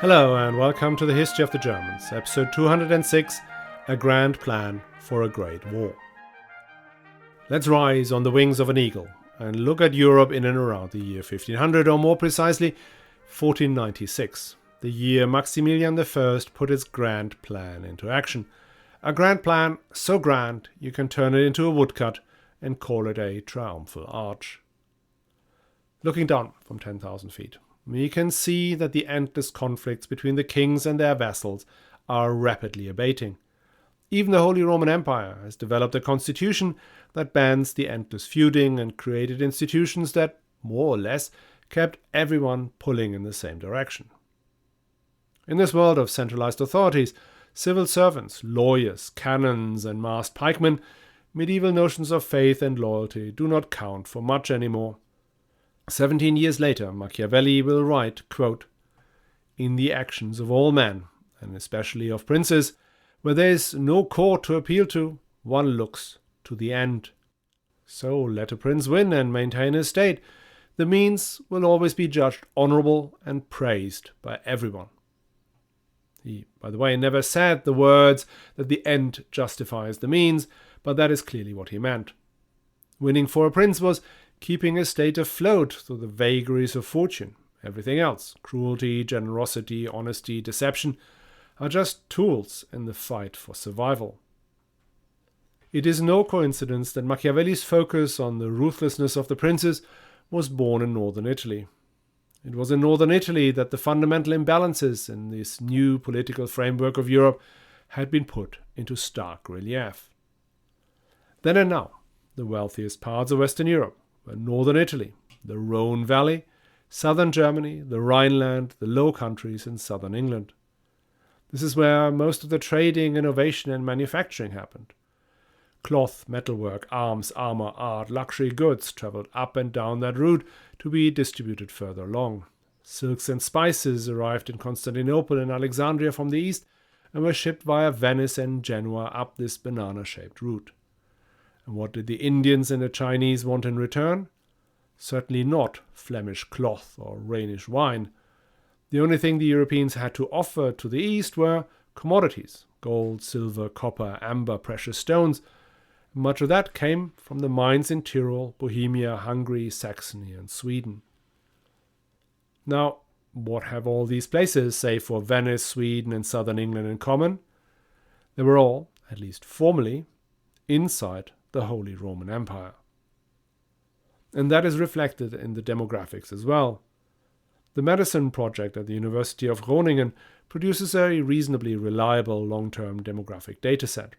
Hello and welcome to the History of the Germans, episode 206, A Grand Plan for a Great War. Let's rise on the wings of an eagle and look at Europe in and around the year 1500, or more precisely, 1496, the year Maximilian I put his grand plan into action. A grand plan so grand you can turn it into a woodcut and call it a triumphal arch. Looking down from 10,000 feet, we can see that the endless conflicts between the kings and their vassals are rapidly abating. Even the Holy Roman Empire has developed a constitution that bans the endless feuding and created institutions that, more or less, kept everyone pulling in the same direction. In this world of centralized authorities, civil servants, lawyers, canons, and masked pikemen, medieval notions of faith and loyalty do not count for much anymore. 17 years later, Machiavelli will write, quote, "In the actions of all men, and especially of princes, where there is no court to appeal to, one looks to the end. So let a prince win and maintain his state. The means will always be judged honorable and praised by everyone." He, by the way, never said the words that the end justifies the means, but that is clearly what he meant. Winning for a prince was keeping a state afloat through the vagaries of fortune. Everything else, cruelty, generosity, honesty, deception, are just tools in the fight for survival. It is no coincidence that Machiavelli's focus on the ruthlessness of the princes was born in northern Italy. It was in northern Italy that the fundamental imbalances in this new political framework of Europe had been put into stark relief. Then and now, the wealthiest parts of Western Europe were northern Italy, the Rhone Valley, southern Germany, the Rhineland, the Low Countries, and southern England. This is where most of the trading, innovation, and manufacturing happened. Cloth, metalwork, arms, armor, art, luxury goods traveled up and down that route to be distributed further along. Silks and spices arrived in Constantinople and Alexandria from the east and were shipped via Venice and Genoa up this banana-shaped route. And what did the Indians and the Chinese want in return? Certainly not Flemish cloth or Rhenish wine. The only thing the Europeans had to offer to the east were commodities: gold, silver, copper, amber, precious stones. Much of that came from the mines in Tyrol, Bohemia, Hungary, Saxony, and Sweden. Now, what have all these places, save for Venice, Sweden, and southern England, in common? They were all, at least formally, inside the Holy Roman Empire. And that is reflected in the demographics as well. The medicine project at the University of Groningen produces a reasonably reliable long-term demographic dataset.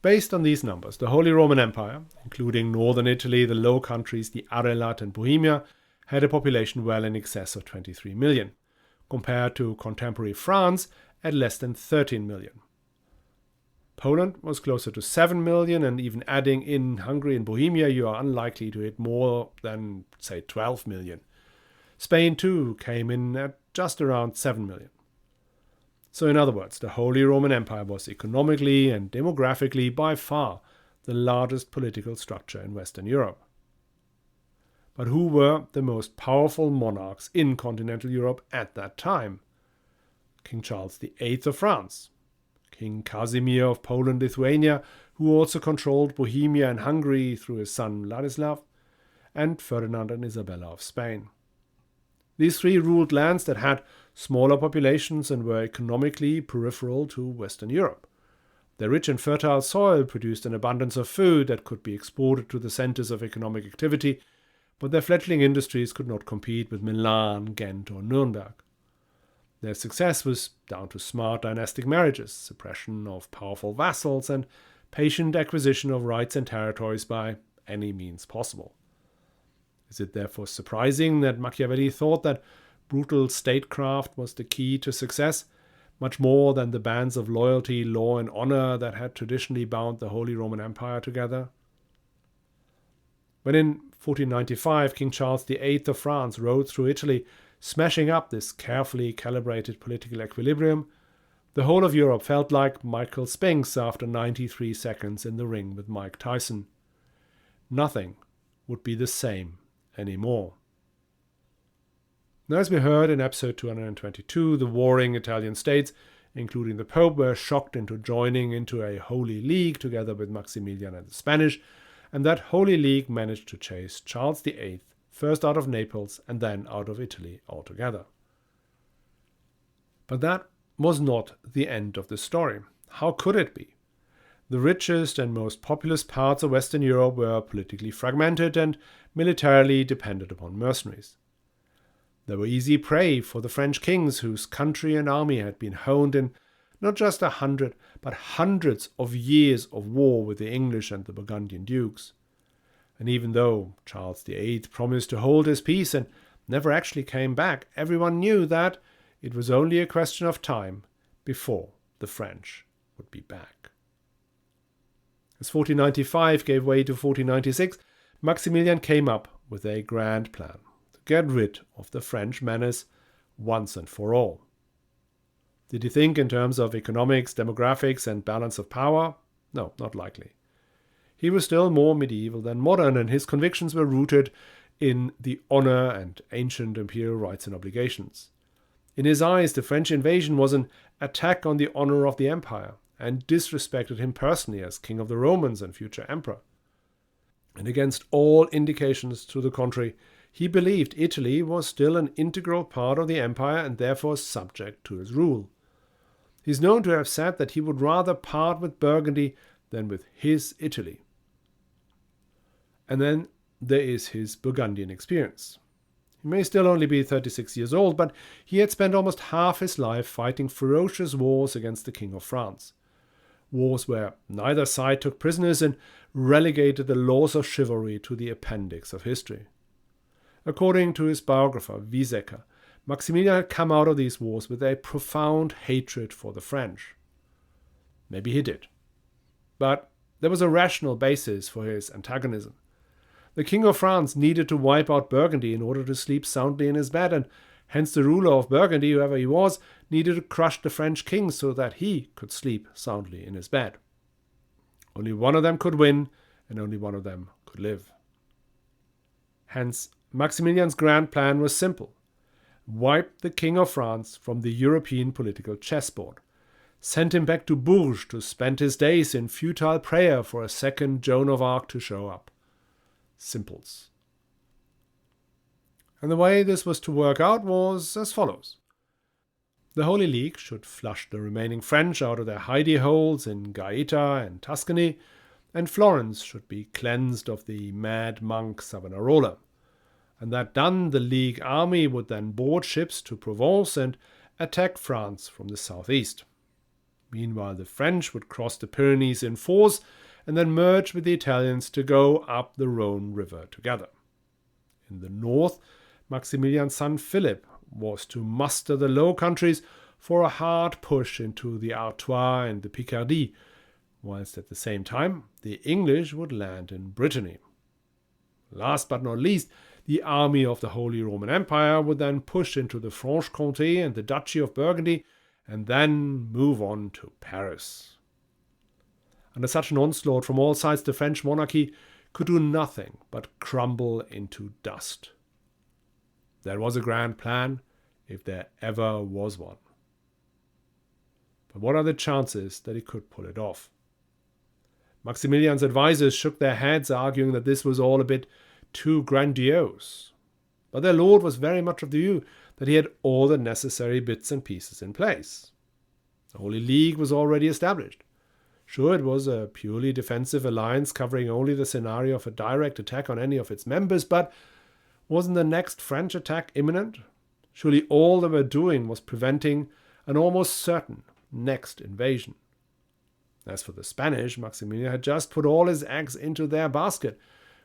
Based on these numbers, the Holy Roman Empire, including northern Italy, the Low Countries, the Arelat, and Bohemia, had a population well in excess of 23 million, compared to contemporary France at less than 13 million. Poland was closer to 7 million, and even adding in Hungary and Bohemia, you are unlikely to hit more than, say, 12 million. Spain, too, came in at just around 7 million. So in other words, the Holy Roman Empire was economically and demographically by far the largest political structure in Western Europe. But who were the most powerful monarchs in continental Europe at that time? King Charles VIII of France, King Casimir of Poland-Lithuania, who also controlled Bohemia and Hungary through his son Ladislav, and Ferdinand and Isabella of Spain. These three ruled lands that had smaller populations and were economically peripheral to Western Europe. Their rich and fertile soil produced an abundance of food that could be exported to the centers of economic activity, but their fledgling industries could not compete with Milan, Ghent, or Nuremberg. Their success was down to smart dynastic marriages, suppression of powerful vassals, and patient acquisition of rights and territories by any means possible. Is it therefore surprising that Machiavelli thought that brutal statecraft was the key to success, much more than the bands of loyalty, law, and honor that had traditionally bound the Holy Roman Empire together? When in 1495 King Charles VIII of France rode through Italy, smashing up this carefully calibrated political equilibrium, the whole of Europe felt like Michael Spinks after 93 seconds in the ring with Mike Tyson. Nothing would be the same anymore. Now, as we heard in episode 222, the warring Italian states, including the Pope, were shocked into joining into a Holy League together with Maximilian and the Spanish, and that Holy League managed to chase Charles VIII first out of Naples and then out of Italy altogether. But that was not the end of the story. How could it be? The richest and most populous parts of Western Europe were politically fragmented and militarily dependent upon mercenaries. They were easy prey for the French kings whose country and army had been honed in not just 100, but hundreds of years of war with the English and the Burgundian dukes. And even though Charles VIII promised to hold his peace and never actually came back, everyone knew that it was only a question of time before the French would be back. As 1495 gave way to 1496, Maximilian came up with a grand plan to get rid of the French menace once and for all. Did he think in terms of economics, demographics, and balance of power? No, not likely. He was still more medieval than modern, and his convictions were rooted in the honor and ancient imperial rights and obligations. In his eyes, the French invasion was an attack on the honor of the empire, and disrespected him personally as king of the Romans and future emperor. And against all indications to the contrary, he believed Italy was still an integral part of the empire and therefore subject to his rule. He is known to have said that he would rather part with Burgundy than with his Italy. And then there is his Burgundian experience. He may still only be 36 years old, but he had spent almost half his life fighting ferocious wars against the King of France. Wars where neither side took prisoners and relegated the laws of chivalry to the appendix of history. According to his biographer, Wiesecker, Maximilian had come out of these wars with a profound hatred for the French. Maybe he did. But there was a rational basis for his antagonism. The King of France needed to wipe out Burgundy in order to sleep soundly in his bed, and hence the ruler of Burgundy, whoever he was, needed to crush the French king so that he could sleep soundly in his bed. Only one of them could win, and only one of them could live. Hence, Maximilian's grand plan was simple. Wipe the King of France from the European political chessboard. Send him back to Bourges to spend his days in futile prayer for a second Joan of Arc to show up. Simples. And the way this was to work out was as follows. The Holy League should flush the remaining French out of their hidey holes in Gaeta and Tuscany, and Florence should be cleansed of the mad monk Savonarola. And that done, the League army would then board ships to Provence and attack France from the southeast. Meanwhile, the French would cross the Pyrenees in force and then merge with the Italians to go up the Rhone River together. In the north, Maximilian's son Philip was to muster the Low Countries for a hard push into the Artois and the Picardy, whilst at the same time the English would land in Brittany. Last but not least, the army of the Holy Roman Empire would then push into the Franche-Comté and the Duchy of Burgundy, and then move on to Paris. Under such an onslaught from all sides, the French monarchy could do nothing but crumble into dust. That was a grand plan, if there ever was one. But what are the chances that he could pull it off? Maximilian's advisors shook their heads, arguing that this was all a bit too grandiose. But their lord was very much of the view that he had all the necessary bits and pieces in place. The Holy League was already established. Sure, it was a purely defensive alliance covering only the scenario of a direct attack on any of its members, but wasn't the next French attack imminent? Surely all they were doing was preventing an almost certain next invasion. As for the Spanish, Maximilian had just put all his eggs into their basket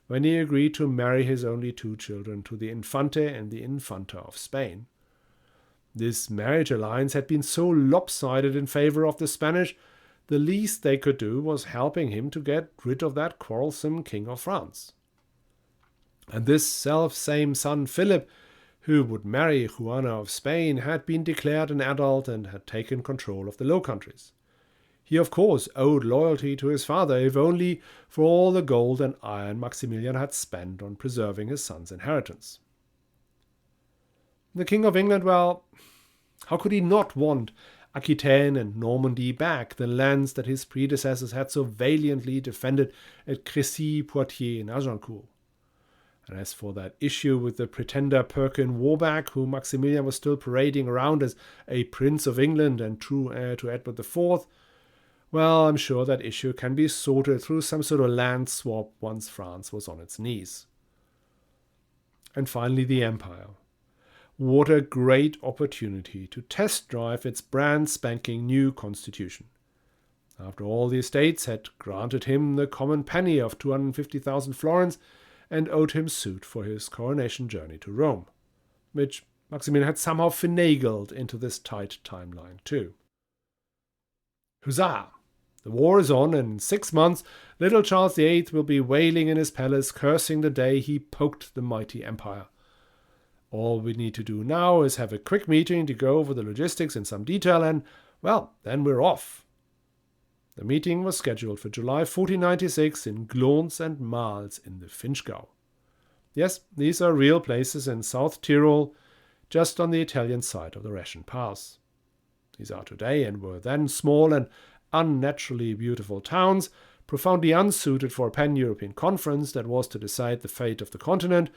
when he agreed to marry his only two children to the Infante and the Infanta of Spain. This marriage alliance had been so lopsided in favor of the Spanish, the least they could do was helping him to get rid of that quarrelsome King of France. And this self-same son Philip, who would marry Juana of Spain, had been declared an adult and had taken control of the Low Countries. He, of course, owed loyalty to his father, if only for all the gold and iron Maximilian had spent on preserving his son's inheritance. The King of England, well, how could he not want Aquitaine and Normandy back, the lands that his predecessors had so valiantly defended at Crécy, Poitiers, and Agincourt? And as for that issue with the pretender Perkin Warbeck, whom Maximilian was still parading around as a Prince of England and true heir to Edward IV, well, I'm sure that issue can be sorted through some sort of land swap once France was on its knees. And finally, the Empire. What a great opportunity to test drive its brand spanking new constitution. After all, the estates had granted him the common penny of 250,000 florins and owed him suit for his coronation journey to Rome, which Maximilian had somehow finagled into this tight timeline too. Huzzah! The war is on, and in 6 months little Charles VIII will be wailing in his palace, cursing the day he poked the mighty empire. All we need to do now is have a quick meeting to go over the logistics in some detail and, well, then we're off. The meeting was scheduled for July 1496 in Glons and Mals in the Finchgau. Yes, these are real places in South Tyrol, just on the Italian side of the Reschen Pass. These are today and were then small and unnaturally beautiful towns, profoundly unsuited for a pan-European conference that was to decide the fate of the continent,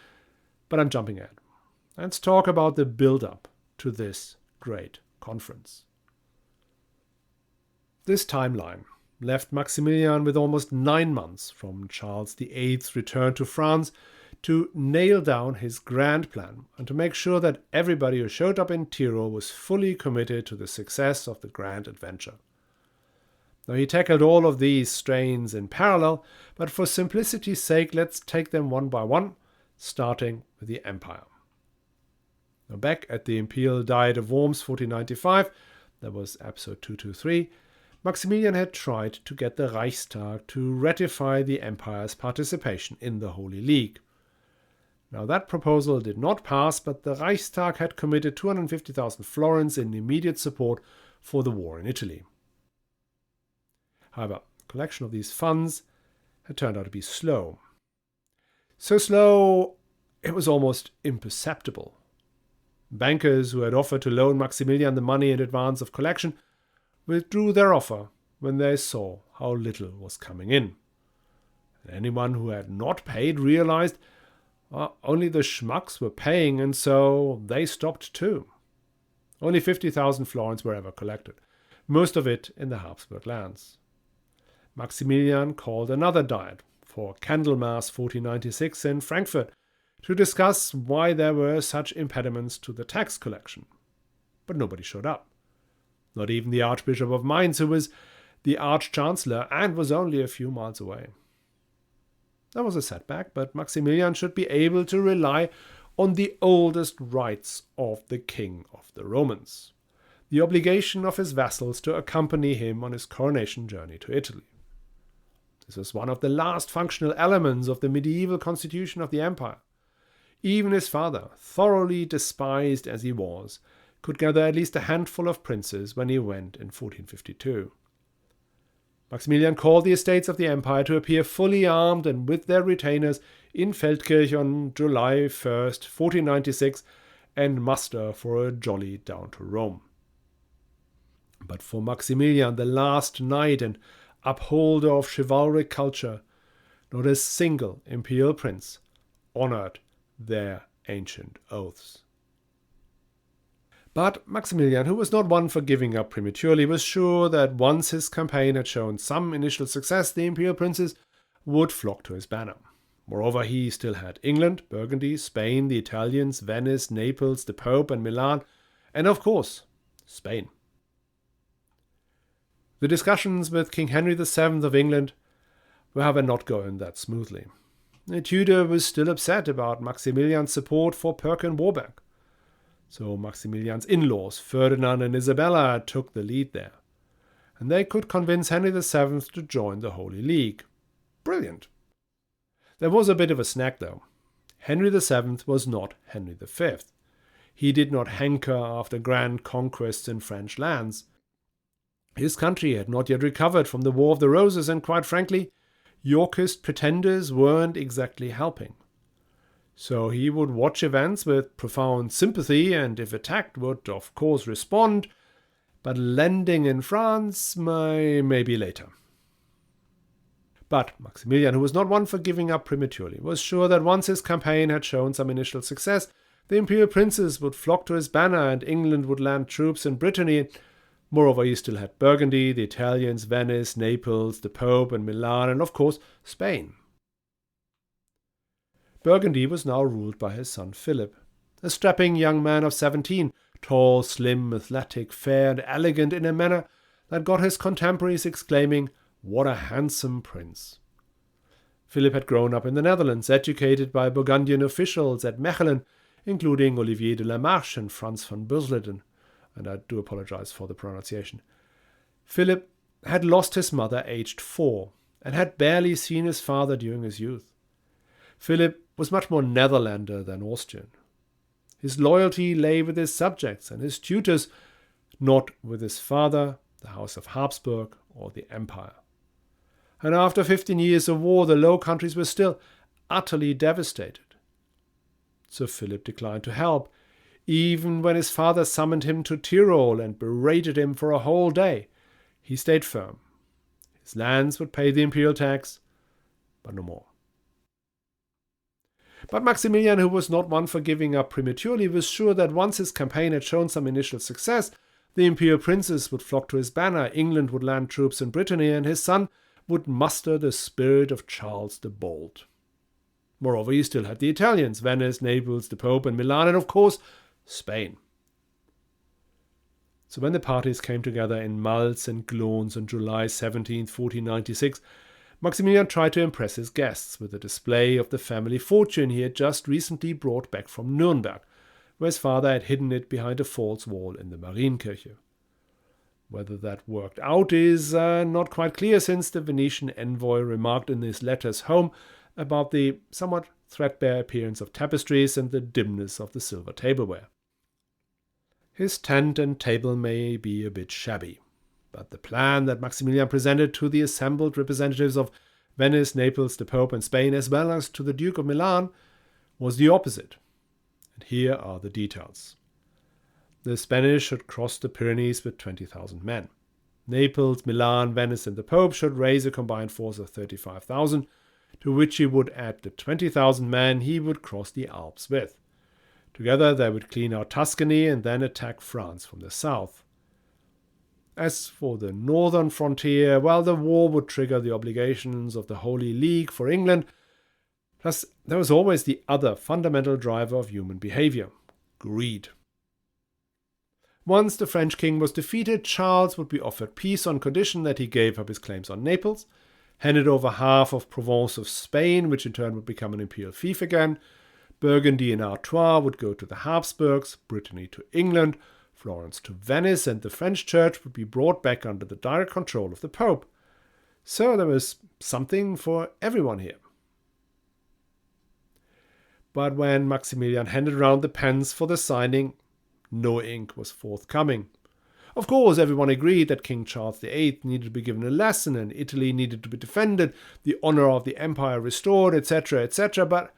but I'm jumping ahead. Let's talk about the build-up to this great conference. This timeline left Maximilian with almost 9 months from Charles VIII's return to France to nail down his grand plan and to make sure that everybody who showed up in Tyrol was fully committed to the success of the grand adventure. Now, he tackled all of these strains in parallel, but for simplicity's sake, let's take them one by one, starting with the Empire. Now, back at the Imperial Diet of Worms 1495, that was episode 223, Maximilian had tried to get the Reichstag to ratify the Empire's participation in the Holy League. Now, that proposal did not pass, but the Reichstag had committed 250,000 florins in immediate support for the war in Italy. However, the collection of these funds had turned out to be slow. So slow, it was almost imperceptible. Bankers who had offered to loan Maximilian the money in advance of collection withdrew their offer when they saw how little was coming in. And anyone who had not paid realized only the schmucks were paying, and so they stopped too. Only 50,000 florins were ever collected, most of it in the Habsburg lands. Maximilian called another diet for Candlemas 1496 in Frankfurt to discuss why there were such impediments to the tax collection. But nobody showed up. Not even the Archbishop of Mainz, who was the Arch-Chancellor and was only a few miles away. That was a setback, but Maximilian should be able to rely on the oldest rights of the King of the Romans, the obligation of his vassals to accompany him on his coronation journey to Italy. This was one of the last functional elements of the medieval constitution of the empire. Even his father, thoroughly despised as he was, could gather at least a handful of princes when he went in 1452. Maximilian called the estates of the empire to appear fully armed and with their retainers in Feldkirch on July 1st, 1496, and muster for a jolly down to Rome. But for Maximilian, the last knight and upholder of chivalric culture, not a single imperial prince honored their ancient oaths. But Maximilian, who was not one for giving up prematurely, was sure that once his campaign had shown some initial success, the imperial princes would flock to his banner. Moreover, he still had England, Burgundy, Spain, the Italians, Venice, Naples, the Pope, and Milan, and of course, Spain. The discussions with King Henry VII of England were, however, not going that smoothly. The Tudor was still upset about Maximilian's support for Perkin Warbeck. So Maximilian's in-laws, Ferdinand and Isabella, took the lead there. And they could convince Henry VII to join the Holy League. Brilliant. There was a bit of a snag, though. Henry VII was not Henry V. He did not hanker after grand conquests in French lands. His country had not yet recovered from the War of the Roses, and quite frankly, Yorkist pretenders weren't exactly helping. So he would watch events with profound sympathy and, if attacked, would of course respond, but landing in France may be later. But Maximilian, who was not one for giving up prematurely, was sure that once his campaign had shown some initial success, the imperial princes would flock to his banner and England would land troops in Brittany. Moreover, he still had Burgundy, the Italians, Venice, Naples, the Pope and Milan, and of course Spain. Burgundy was now ruled by his son Philip, a strapping young man of 17, tall, slim, athletic, fair and elegant in a manner that got his contemporaries exclaiming, "What a handsome prince!" Philip had grown up in the Netherlands, educated by Burgundian officials at Mechelen, including Olivier de la Marche and Franz von Bursleden, and I do apologize for the pronunciation. Philip had lost his mother aged 4 and had barely seen his father during his youth. Philip was much more Netherlander than Austrian. His loyalty lay with his subjects and his tutors, not with his father, the House of Habsburg, or the Empire. And after 15 years of war, the Low Countries were still utterly devastated. So Philip declined to help, even when his father summoned him to Tyrol and berated him for a whole day. He stayed firm. His lands would pay the imperial tax, but no more. But Maximilian, who was not one for giving up prematurely, was sure that once his campaign had shown some initial success, the imperial princes would flock to his banner, England would land troops in Brittany, and his son would muster the spirit of Charles the Bold. Moreover, he still had the Italians, Venice, Naples, the Pope and Milan, and of course, Spain. So when the parties came together in Malz and Glons on July 17, 1496, Maximilian tried to impress his guests with a display of the family fortune he had just recently brought back from Nuremberg, where his father had hidden it behind a false wall in the Marienkirche. Whether that worked out is not quite clear, since the Venetian envoy remarked in his letters home about the somewhat threadbare appearance of tapestries and the dimness of the silver tableware. His tent and table may be a bit shabby, but the plan that Maximilian presented to the assembled representatives of Venice, Naples, the Pope and Spain, as well as to the Duke of Milan, was the opposite. And here are the details. The Spanish should cross the Pyrenees with 20,000 men. Naples, Milan, Venice and the Pope should raise a combined force of 35,000, to which he would add the 20,000 men he would cross the Alps with. Together they would clean out Tuscany and then attack France from the south. As for the northern frontier, well, the war would trigger the obligations of the Holy League for England. Plus, there was always the other fundamental driver of human behavior: greed. Once the French king was defeated, Charles would be offered peace on condition that he gave up his claims on Naples, handed over half of Provence of Spain, which in turn would become an imperial fief again. Burgundy and Artois would go to the Habsburgs, Brittany to England, Florence to Venice, and the French church would be brought back under the direct control of the Pope. So there was something for everyone here. But when Maximilian handed round the pens for the signing, no ink was forthcoming. Of course, everyone agreed that King Charles VIII needed to be given a lesson, and Italy needed to be defended, the honor of the empire restored, etc., etc., but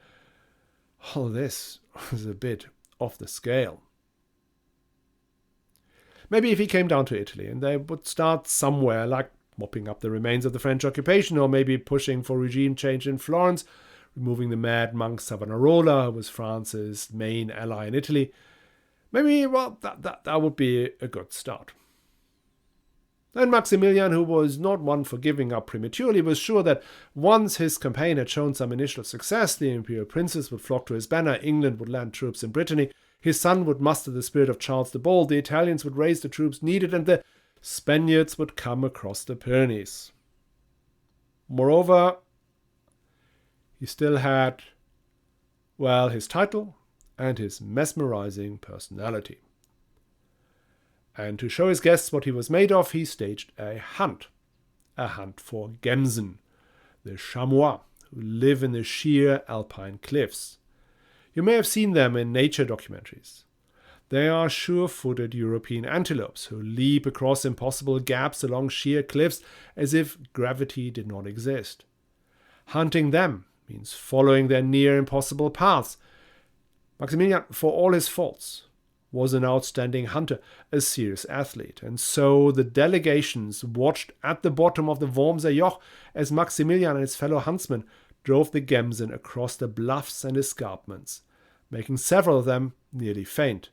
all this was a bit off the scale. Maybe if he came down to Italy and they would start somewhere, like mopping up the remains of the French occupation, or maybe pushing for regime change in Florence, removing the mad monk Savonarola, who was France's main ally in Italy, maybe, well, that would be a good start. And Maximilian, who was not one for giving up prematurely, was sure that once his campaign had shown some initial success, the imperial princes would flock to his banner, England would land troops in Brittany, his son would muster the spirit of Charles the Bold, the Italians would raise the troops needed, and the Spaniards would come across the Pyrenees. Moreover, he still had, well, his title and his mesmerizing personality. And to show his guests what he was made of, he staged a hunt for Gemsen, the chamois, who live in the sheer alpine cliffs. You may have seen them in nature documentaries. They are sure-footed European antelopes who leap across impossible gaps along sheer cliffs as if gravity did not exist. Hunting them means following their near impossible paths, Maximilian, for all his faults, was an outstanding hunter, a serious athlete, and so the delegations watched at the bottom of the Wormser Joch as Maximilian and his fellow huntsmen drove the Gemsen across the bluffs and escarpments, making several of them nearly faint.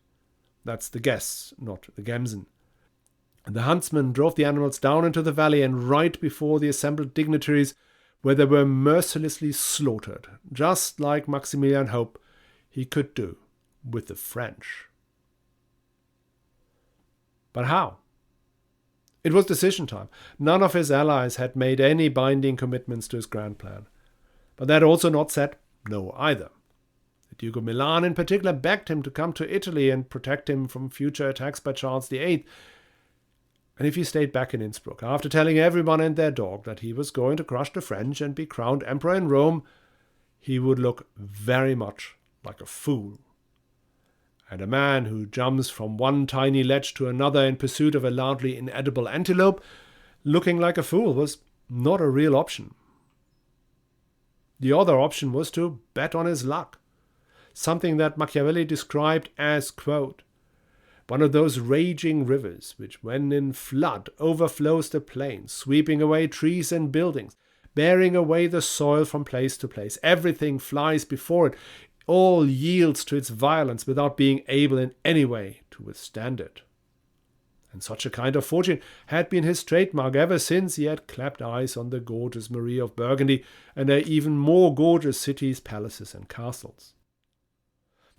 That's the guests, not the Gemsen. And the huntsmen drove the animals down into the valley and right before the assembled dignitaries, where they were mercilessly slaughtered, just like Maximilian hoped he could do with the French. But how? It was decision time. None of his allies had made any binding commitments to his grand plan. But they had also not said no either. The Duke of Milan in particular begged him to come to Italy and protect him from future attacks by Charles VIII. And if he stayed back in Innsbruck, after telling everyone and their dog that he was going to crush the French and be crowned emperor in Rome, he would look very much like a fool. And a man who jumps from one tiny ledge to another in pursuit of a loudly inedible antelope, looking like a fool, was not a real option. The other option was to bet on his luck, something that Machiavelli described as, quote, one of those raging rivers which when in flood overflows the plains, sweeping away trees and buildings, bearing away the soil from place to place. Everything flies before it. All yields to its violence without being able in any way to withstand it. And such a kind of fortune had been his trademark ever since he had clapped eyes on the gorgeous Marie of Burgundy and her even more gorgeous cities, palaces, and castles.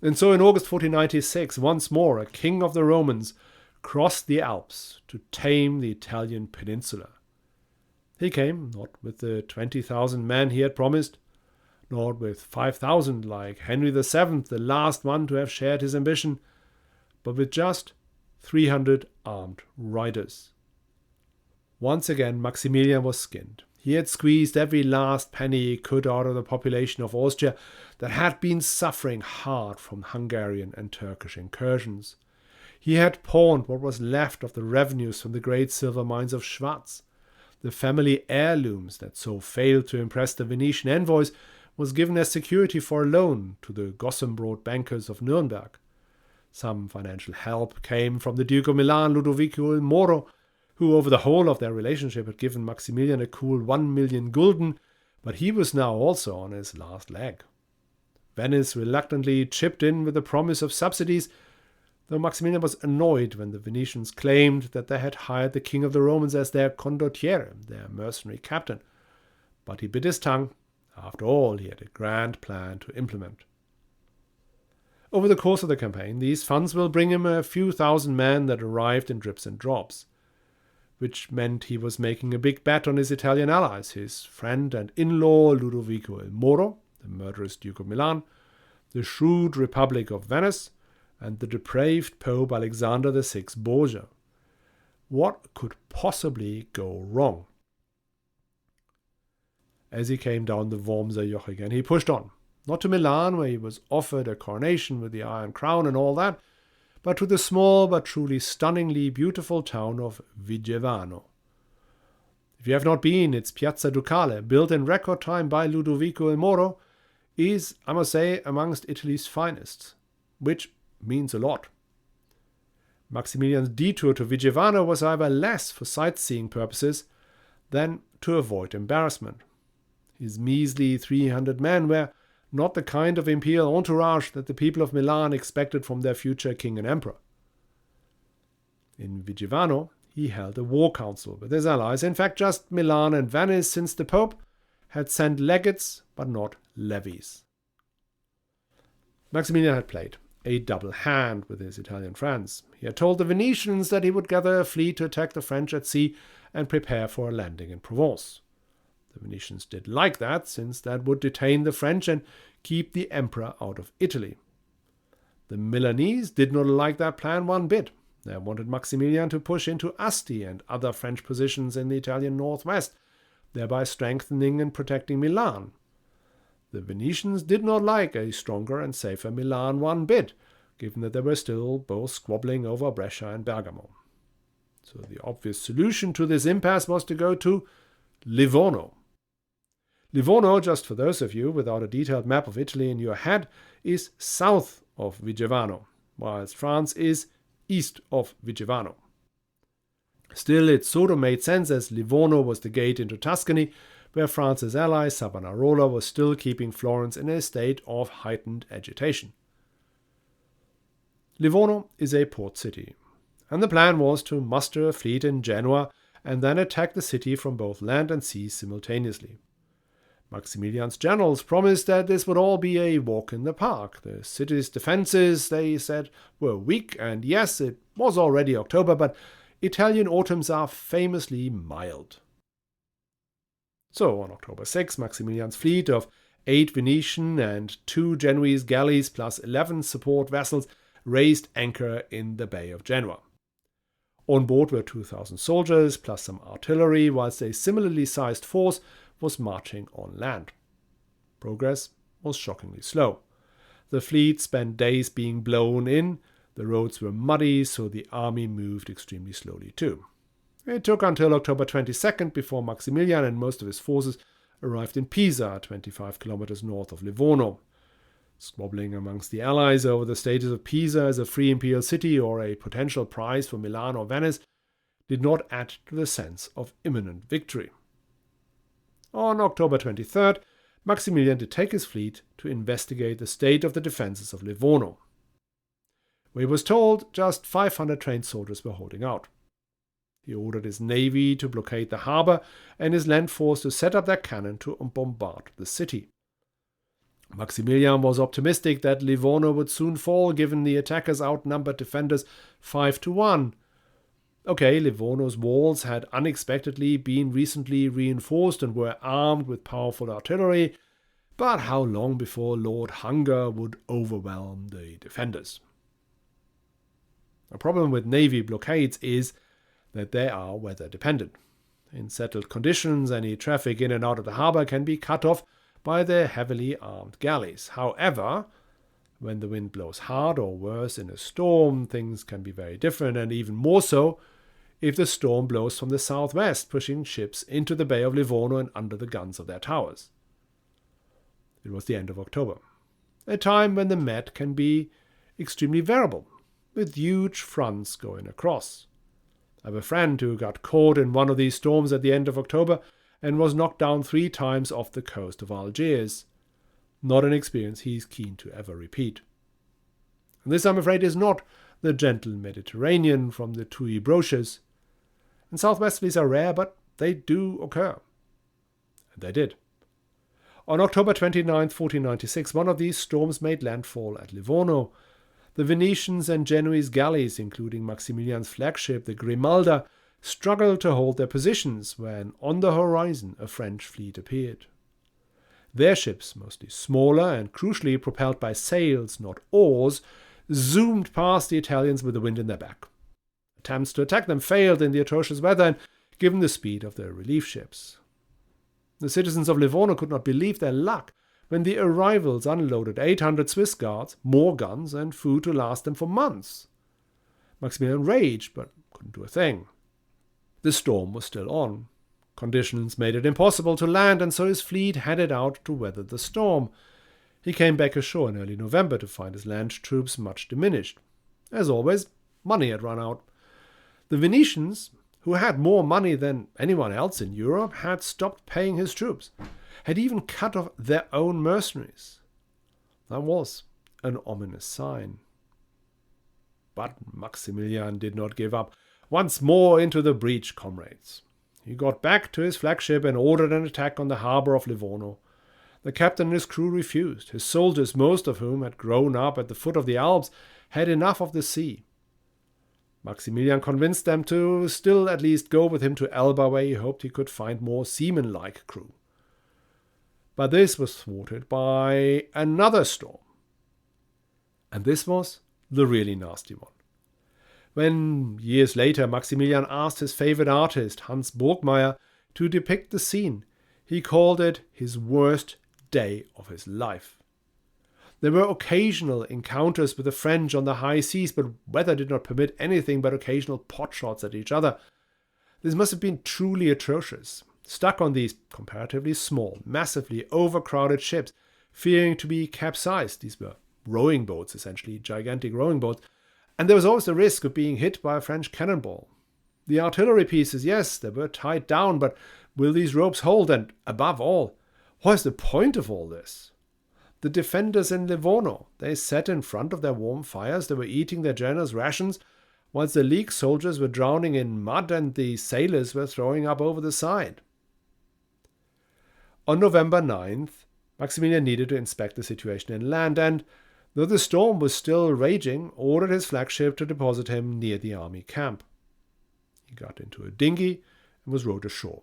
And so in August 1496, once more a king of the Romans crossed the Alps to tame the Italian peninsula. He came not with the 20,000 men he had promised, nor with 5,000 like Henry VII, the last one to have shared his ambition, but with just 300 armed riders. Once again Maximilian was skinned. He had squeezed every last penny he could out of the population of Austria that had been suffering hard from Hungarian and Turkish incursions. He had pawned what was left of the revenues from the great silver mines of Schwaz. The family heirlooms that so failed to impress the Venetian envoys was given as security for a loan to the Gossenbrot bankers of Nuremberg. Some financial help came from the Duke of Milan, Ludovico il Moro, who over the whole of their relationship had given Maximilian a cool 1 million gulden, but he was now also on his last leg. Venice reluctantly chipped in with the promise of subsidies, though Maximilian was annoyed when the Venetians claimed that they had hired the King of the Romans as their condottiere, their mercenary captain. But he bit his tongue. After all, he had a grand plan to implement. Over the course of the campaign, these funds will bring him a few thousand men that arrived in drips and drops, which meant he was making a big bet on his Italian allies, his friend and in-law Ludovico il Moro, the murderous Duke of Milan, the shrewd Republic of Venice, and the depraved Pope Alexander VI Borgia. What could possibly go wrong? As he came down the Wormser Joch again, he pushed on, not to Milan, where he was offered a coronation with the Iron Crown and all that, but to the small but truly stunningly beautiful town of Vigevano. If you have not been, its Piazza Ducale, built in record time by Ludovico il Moro, is, I must say, amongst Italy's finest, which means a lot. Maximilian's detour to Vigevano was however less for sightseeing purposes than to avoid embarrassment. His measly 300 men were not the kind of imperial entourage that the people of Milan expected from their future king and emperor. In Vigevano, he held a war council with his allies, in fact just Milan and Venice, since the Pope had sent legates but not levies. Maximilian had played a double hand with his Italian friends. He had told the Venetians that he would gather a fleet to attack the French at sea and prepare for a landing in Provence. The Venetians did like that, since that would detain the French and keep the emperor out of Italy. The Milanese did not like that plan one bit. They wanted Maximilian to push into Asti and other French positions in the Italian northwest, thereby strengthening and protecting Milan. The Venetians did not like a stronger and safer Milan one bit, given that they were still both squabbling over Brescia and Bergamo. So the obvious solution to this impasse was to go to Livorno. Livorno, just for those of you without a detailed map of Italy in your head, is south of Vigevano, whilst France is east of Vigevano. Still, it sort of made sense as Livorno was the gate into Tuscany, where France's ally Savonarola was still keeping Florence in a state of heightened agitation. Livorno is a port city, and the plan was to muster a fleet in Genoa and then attack the city from both land and sea simultaneously. Maximilian's generals promised that this would all be a walk in the park. The city's defences, they said, were weak, and yes, it was already October, but Italian autumns are famously mild. So, on October 6, Maximilian's fleet of 8 Venetian and 2 Genoese galleys plus 11 support vessels raised anchor in the Bay of Genoa. On board were 2,000 soldiers plus some artillery, whilst a similarly sized force was marching on land. Progress was shockingly slow. The fleet spent days being blown in, the roads were muddy, so the army moved extremely slowly too. It took until October 22nd before Maximilian and most of his forces arrived in Pisa, 25 kilometers north of Livorno. Squabbling amongst the allies over the status of Pisa as a free imperial city or a potential prize for Milan or Venice did not add to the sense of imminent victory. On October 23rd, Maximilian did take his fleet to investigate the state of the defences of Livorno. Where he was told just 500 trained soldiers were holding out. He ordered his navy to blockade the harbour and his land force to set up their cannon to bombard the city. Maximilian was optimistic that Livorno would soon fall, given the attackers outnumbered defenders 5-1. Okay, Livorno's walls had unexpectedly been recently reinforced and were armed with powerful artillery, but how long before Lord Hunger would overwhelm the defenders? A problem with navy blockades is that they are weather dependent. In settled conditions, any traffic in and out of the harbour can be cut off by their heavily armed galleys. However, when the wind blows hard or worse in a storm, things can be very different, and even more so if the storm blows from the southwest, pushing ships into the Bay of Livorno and under the guns of their towers. It was the end of October, a time when the Med can be extremely variable, with huge fronts going across. I have a friend who got caught in one of these storms at the end of October and was knocked down 3 times off the coast of Algiers. Not an experience he's keen to ever repeat. And this, I'm afraid, is not the gentle Mediterranean from the TUI brochures. And southwesterlies are rare, but they do occur. And they did. On October 29, 1496, one of these storms made landfall at Livorno. The Venetians and Genoese galleys, including Maximilian's flagship, the Grimalda, struggled to hold their positions when on the horizon a French fleet appeared. Their ships, mostly smaller and crucially propelled by sails, not oars, zoomed past the Italians with the wind in their back. Attempts to attack them failed in the atrocious weather and given the speed of their relief ships. The citizens of Livorno could not believe their luck when the arrivals unloaded 800 Swiss guards, more guns, and food to last them for months. Maximilian raged, but couldn't do a thing. The storm was still on. Conditions made it impossible to land, and so his fleet headed out to weather the storm. He came back ashore in early November to find his land troops much diminished. As always, money had run out. The Venetians, who had more money than anyone else in Europe, had stopped paying his troops, had even cut off their own mercenaries. That was an ominous sign. But Maximilian did not give up. Once more into the breach, comrades. He got back to his flagship and ordered an attack on the harbour of Livorno. The captain and his crew refused. His soldiers, most of whom had grown up at the foot of the Alps, had enough of the sea. Maximilian convinced them to still at least go with him to Elba, where he hoped he could find more seaman-like crew. But this was thwarted by another storm. And this was the really nasty one. When, years later, Maximilian asked his favourite artist, Hans Burgmeier, to depict the scene, he called it his worst day of his life. There were occasional encounters with the French on the high seas, but weather did not permit anything but occasional pot-shots at each other. This must have been truly atrocious. Stuck on these comparatively small, massively overcrowded ships, fearing to be capsized. These were rowing boats, essentially, gigantic rowing boats. And there was always the risk of being hit by a French cannonball. The artillery pieces, yes, they were tied down, but will these ropes hold? And above all, what is the point of all this? The defenders in Livorno, they sat in front of their warm fires, they were eating their generous rations, whilst the League soldiers were drowning in mud and the sailors were throwing up over the side. On November 9th, Maximilian needed to inspect the situation inland and, though the storm was still raging, ordered his flagship to deposit him near the army camp. He got into a dinghy and was rowed ashore,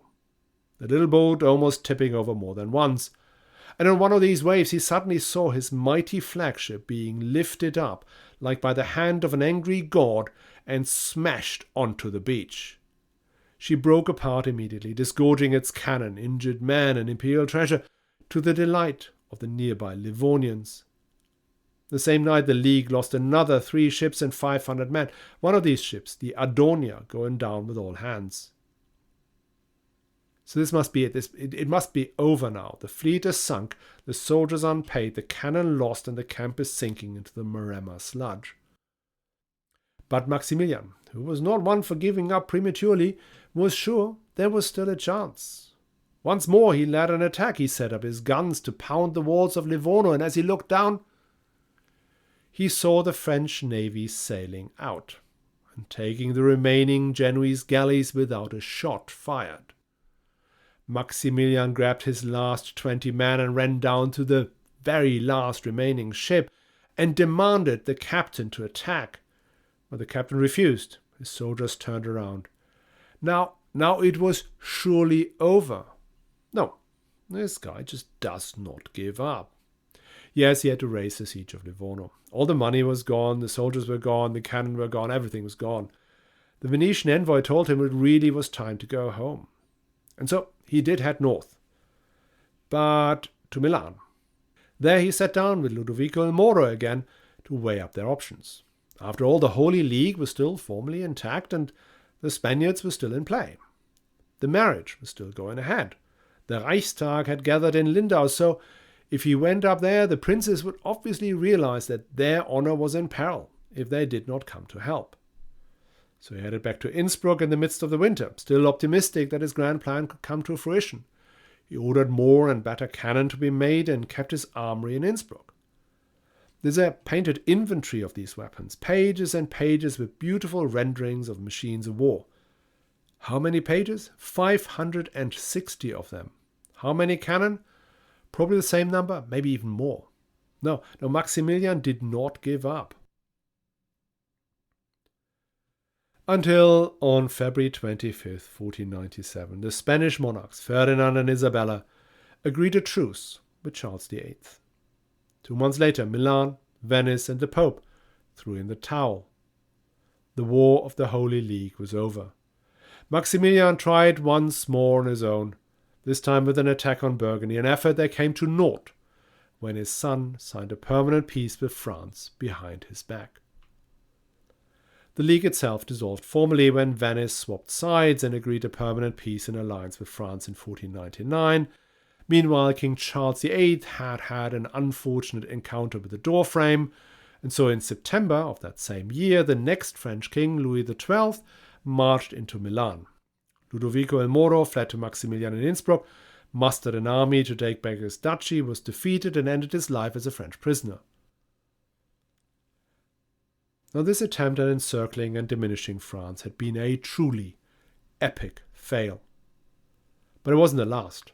the little boat almost tipping over more than once. And on one of these waves he suddenly saw his mighty flagship being lifted up like by the hand of an angry god and smashed onto the beach. She broke apart immediately, disgorging its cannon, injured men, and imperial treasure, to the delight of the nearby Livonians. The same night the League lost another 3 ships and 500 men, one of these ships, the Adonia, going down with all hands. So this must be it. It must be over now. The fleet is sunk, the soldiers unpaid, the cannon lost, and the camp is sinking into the Maremma sludge. But Maximilian, who was not one for giving up prematurely, was sure there was still a chance. Once more he led an attack. He set up his guns to pound the walls of Livorno, and as he looked down, he saw the French navy sailing out and taking the remaining Genoese galleys without a shot fired. Maximilian grabbed his last 20 men and ran down to the very last remaining ship and demanded the captain to attack. But the captain refused. His soldiers turned around. Now it was surely over. No, this guy just does not give up. Yes, he had to raise the siege of Livorno. All the money was gone, the soldiers were gone, the cannon were gone, everything was gone. The Venetian envoy told him it really was time to go home. And so he did head north, but to Milan. There he sat down with Ludovico il Moro again to weigh up their options. After all, the Holy League was still formally intact and the Spaniards were still in play. The marriage was still going ahead. The Reichstag had gathered in Lindau, so if he went up there, the princes would obviously realize that their honor was in peril if they did not come to help. So he headed back to Innsbruck in the midst of the winter, still optimistic that his grand plan could come to fruition. He ordered more and better cannon to be made and kept his armory in Innsbruck. There's a painted inventory of these weapons, pages and pages with beautiful renderings of machines of war. How many pages? 560 of them. How many cannon? Probably the same number, maybe even more. No, Maximilian did not give up. Until on February 25th, 1497, the Spanish monarchs, Ferdinand and Isabella, agreed a truce with Charles VIII. 2 months later, Milan, Venice and the Pope threw in the towel. The War of the Holy League was over. Maximilian tried once more on his own, this time with an attack on Burgundy, an effort that came to naught when his son signed a permanent peace with France behind his back. The League itself dissolved formally when Venice swapped sides and agreed a permanent peace and alliance with France in 1499. Meanwhile, King Charles VIII had an unfortunate encounter with the doorframe, and so in September of that same year, the next French king, Louis XII, marched into Milan. Ludovico il Moro fled to Maximilian in Innsbruck, mustered an army to take back his duchy, was defeated, and ended his life as a French prisoner. Now, this attempt at encircling and diminishing France had been a truly epic fail. But it wasn't the last.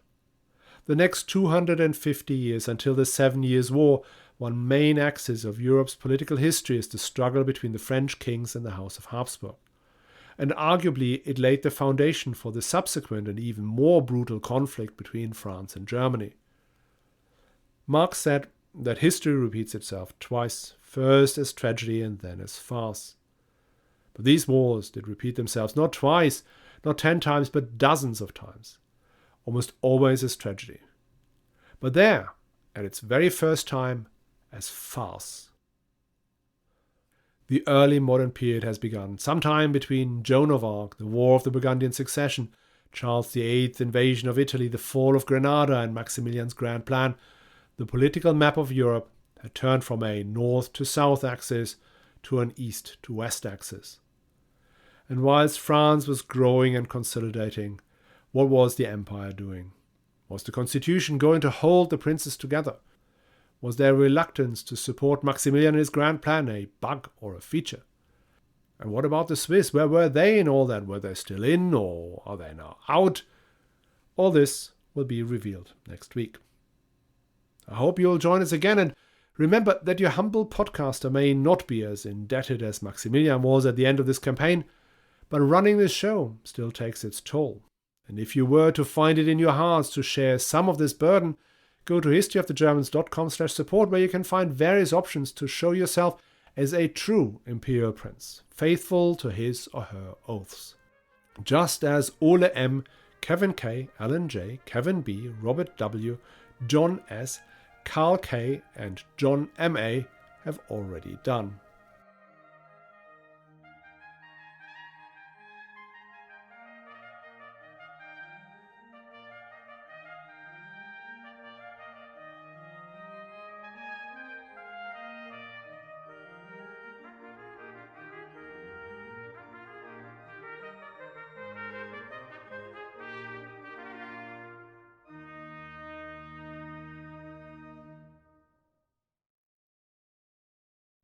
The next 250 years until the 7 Years' War, one main axis of Europe's political history is the struggle between the French kings and the House of Habsburg. And arguably it laid the foundation for the subsequent and even more brutal conflict between France and Germany. Marx said that history repeats itself twice, first as tragedy and then as farce. But these wars did repeat themselves not twice, not 10 times, but dozens of times, almost always as tragedy. But there, at its very first time, as farce. The early modern period has begun, sometime between Joan of Arc, the War of the Burgundian Succession, Charles VIII's invasion of Italy, the fall of Granada, and Maximilian's grand plan. The political map of Europe had turned from a north to south axis to an east to west axis. And whilst France was growing and consolidating, what was the empire doing? Was the constitution going to hold the princes together? Was their reluctance to support Maximilian and his grand plan a bug or a feature? And what about the Swiss? Where were they in all that? Were they still in, or are they now out? All this will be revealed next week. I hope you'll join us again, and remember that your humble podcaster may not be as indebted as Maximilian was at the end of this campaign, but running this show still takes its toll. And if you were to find it in your hearts to share some of this burden, go to historyofthegermans.com/support, where you can find various options to show yourself as a true imperial prince, faithful to his or her oaths. Just as Ole M., Kevin K., Alan J., Kevin B., Robert W., John S., Carl K., and John M.A. have already done.